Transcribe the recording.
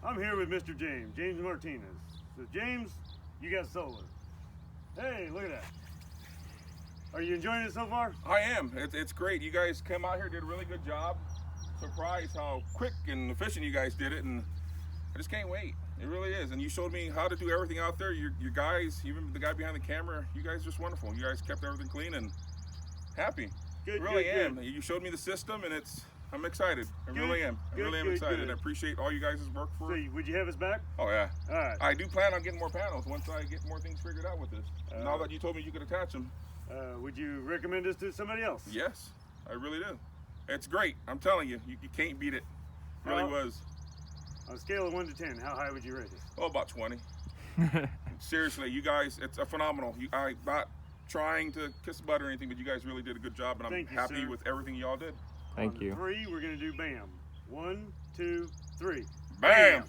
I'm here with Mr. James Martinez. So James, you got solar. Hey, look at that. Are you enjoying it so far? I am. It's great. You guys came out here, did a really good job. Surprised how quick and efficient you guys did it, and I just can't wait. It really is. And you showed me how to do everything out there. Your guys, even the guy behind the camera, you guys are just wonderful. You guys kept everything clean and happy. Good, I really good, am. good. You showed me the system, and I'm excited. I really am. I Good, really am good, excited. good. I appreciate all you guys' work for. So, would you have us back? Oh yeah. All right. I do plan on getting more panels once I get more things figured out with this. Now that you told me you could attach them. Would you recommend us to somebody else? Yes, I really do. It's great. I'm telling you, you can't beat it. It really was. On a scale of 1 to 10, how high would you rate it? Oh, about 20. Seriously, you guys, it's a phenomenal. I'm not trying to kiss the butt or anything, but you guys really did a good job, and I'm happy with everything y'all did. Thank you. On 3, we're going to do BAM. 1, 2, 3. Bam!